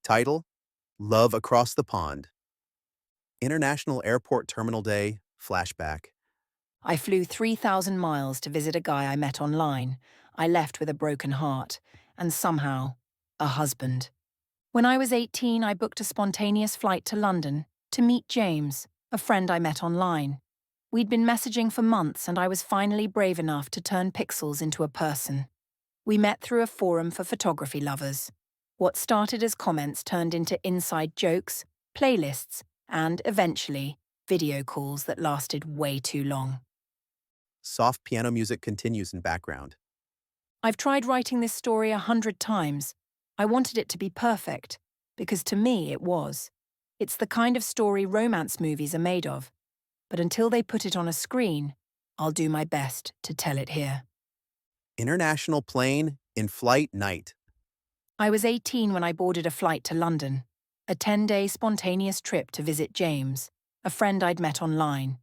Title: Love Across the Pond. International Airport Terminal Day flashback. I flew 3,000 miles to visit a guy I met online. I left with a broken heart, and somehow, a husband. When I was 18, I booked a spontaneous flight to London to meet James, a friend I met online. We'd been messaging for months, and I was finally brave enough to turn pixels into a person. We met through a forum for photography lovers. What started as comments turned into inside jokes, playlists, and, eventually, video calls that lasted way too long. Soft piano music continues in background. I've tried writing this story 100 times. I wanted it to be perfect, because to me it was. It's the kind of story romance movies are made of. But until they put it on a screen, I'll do my best to tell it here. International plane in flight night. I was 18 when I boarded a flight to London, a 10-day spontaneous trip to visit James, a friend I'd met online.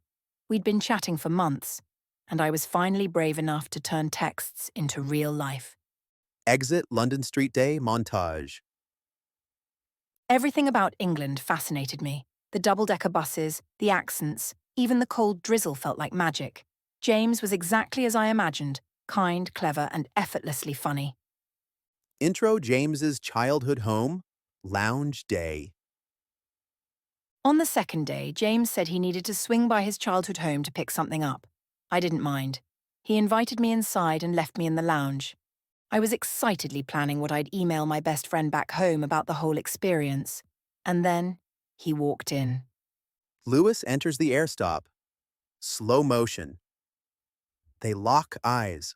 We'd been chatting for months, and I was finally brave enough to turn texts into real life. Exit London Street Day montage. Everything about England fascinated me. The double-decker buses, the accents, even the cold drizzle felt like magic. James was exactly as I imagined, kind, clever, and effortlessly funny. Intro James's childhood home, lounge day. On the second day, James said he needed to swing by his childhood home to pick something up. I didn't mind. He invited me inside and left me in the lounge. I was excitedly planning what I'd email my best friend back home about the whole experience. And then, he walked in. Lewis enters the air stop. Slow motion. They lock eyes.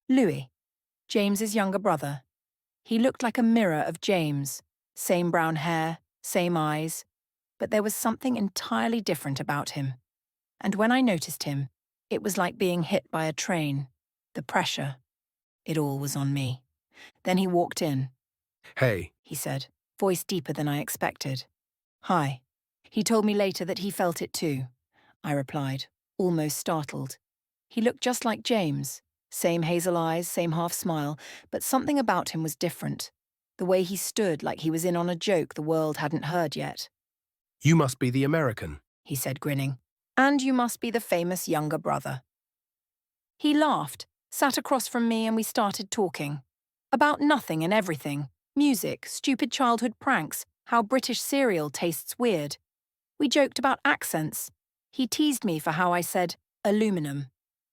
Louis, James's younger brother. He looked like a mirror of James. Same brown hair, same eyes. But there was something entirely different about him. And when I noticed him, it was like being hit by a train. The pressure. It all was on me. Then he walked in. Hey, He said, voice deeper than I expected. Hi. He told me later that he felt it too. I replied, almost startled. He looked just like James. Same hazel eyes, same half smile, but something about him was different. The way he stood like he was in on a joke the world hadn't heard yet. you must be the American. He said, grinning. And you must be the famous younger brother. He laughed, sat across from me, and we started talking. About nothing and everything. Music, stupid childhood pranks, how British cereal tastes weird. We joked about accents. He teased me for how I said aluminum.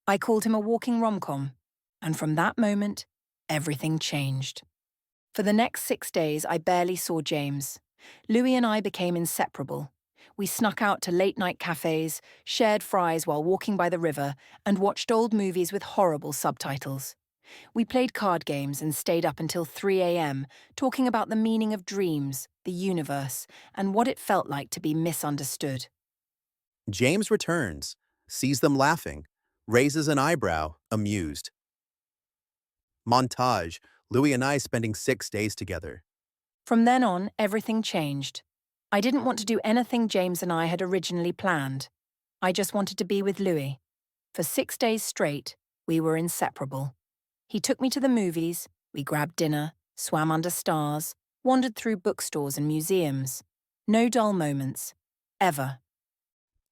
I called him a walking rom-com. And from that moment, everything changed. For the next 6 days, I barely saw James. Louis and I became inseparable. We snuck out to late-night cafes, shared fries while walking by the river, and watched old movies with horrible subtitles. We played card games and stayed up until 3 a.m., talking about the meaning of dreams, the universe, and what it felt like to be misunderstood. James returns, sees them laughing, raises an eyebrow, amused. Montage, Louis and I spending 6 days together. From then on, everything changed. I didn't want to do anything James and I had originally planned. I just wanted to be with Louis. For 6 days straight, we were inseparable. He took me to the movies, we grabbed dinner, swam under stars, wandered through bookstores and museums. No dull moments. Ever.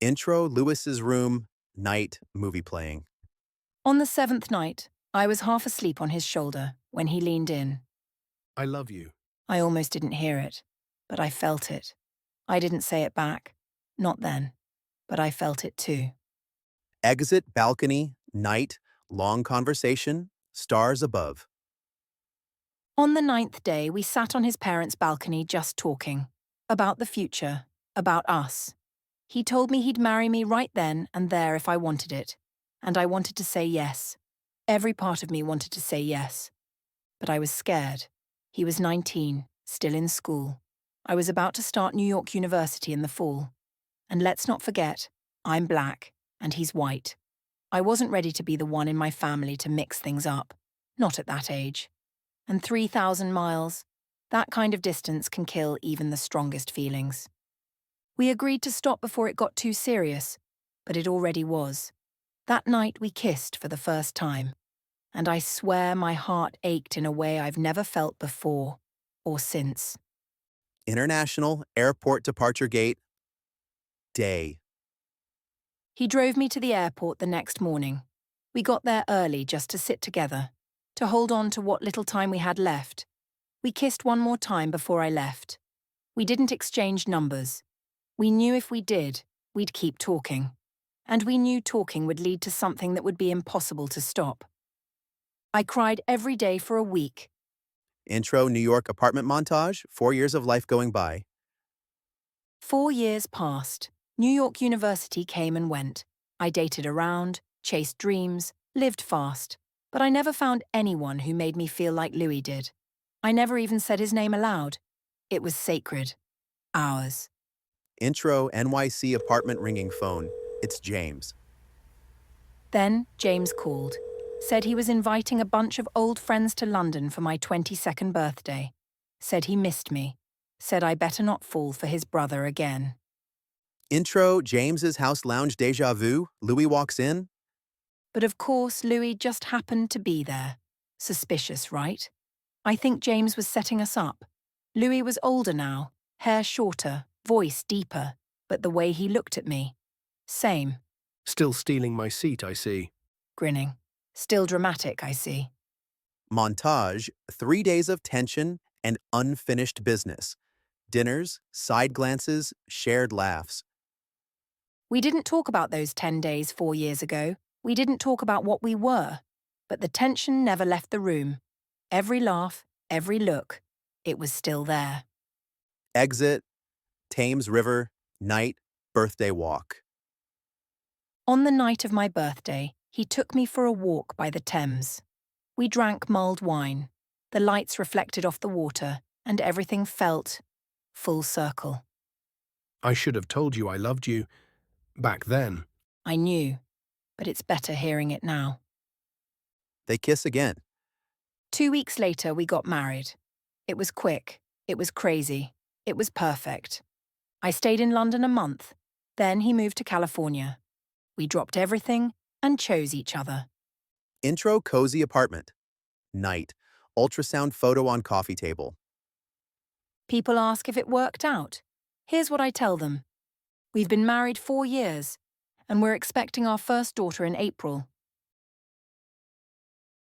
Intro Lewis's room, night, movie playing. On the 7th night, I was half asleep on his shoulder when he leaned in. I love you. I almost didn't hear it, but I felt it. I didn't say it back. Not then. But I felt it too. Exit balcony, night, long conversation, stars above. On the 9th day, we sat on his parents' balcony just talking. About the future. About us. He told me he'd marry me right then and there if I wanted it. And I wanted to say yes. Every part of me wanted to say yes. But I was scared. He was 19, still in school. I was about to start New York University in the fall. And let's not forget, I'm black and he's white. I wasn't ready to be the one in my family to mix things up. Not at that age. And 3,000 miles, that kind of distance can kill even the strongest feelings. We agreed to stop before it got too serious, but it already was. That night we kissed for the first time. And I swear my heart ached in a way I've never felt before or since. International Airport Departure Gate. Day. He drove me to the airport the next morning. We got there early just to sit together, to hold on to what little time we had left. We kissed one more time before I left. We didn't exchange numbers. We knew if we did, we'd keep talking. And we knew talking would lead to something that would be impossible to stop. I cried every day for a week. Intro New York apartment montage, 4 years of life going by. 4 years passed. New York University came and went. I dated around, chased dreams, lived fast. But I never found anyone who made me feel like Louis did. I never even said his name aloud. It was sacred. Ours. Intro NYC apartment ringing phone. It's James. Then James called. Said he was inviting a bunch of old friends to London for my 22nd birthday. Said he missed me. Said I better not fall for his brother again. Intro James's house lounge deja vu. Louis walks in. But of course, Louis just happened to be there. Suspicious, right? I think James was setting us up. Louis was older now, hair shorter, voice deeper, but the way he looked at me. Same. Still stealing my seat, I see. Grinning. Still dramatic, I see. Montage 3 days of tension and unfinished business. Dinners, side glances, shared laughs. We didn't talk about those 10 days 4 years ago. We didn't talk about what we were. But the tension never left the room. Every laugh, every look, it was still there. Exit, Thames River, night, birthday walk. On the night of my birthday, he took me for a walk by the Thames. We drank mulled wine. The lights reflected off the water, and everything felt full circle. I should have told you I loved you back then. I knew, but it's better hearing it now. They kiss again. 2 weeks later, we got married. It was quick. It was crazy. It was perfect. I stayed in London a month. Then he moved to California. We dropped everything and chose each other. Intro cozy apartment. Night, ultrasound photo on coffee table. People ask if it worked out. Here's what I tell them. We've been married 4 years, and we're expecting our first daughter in April.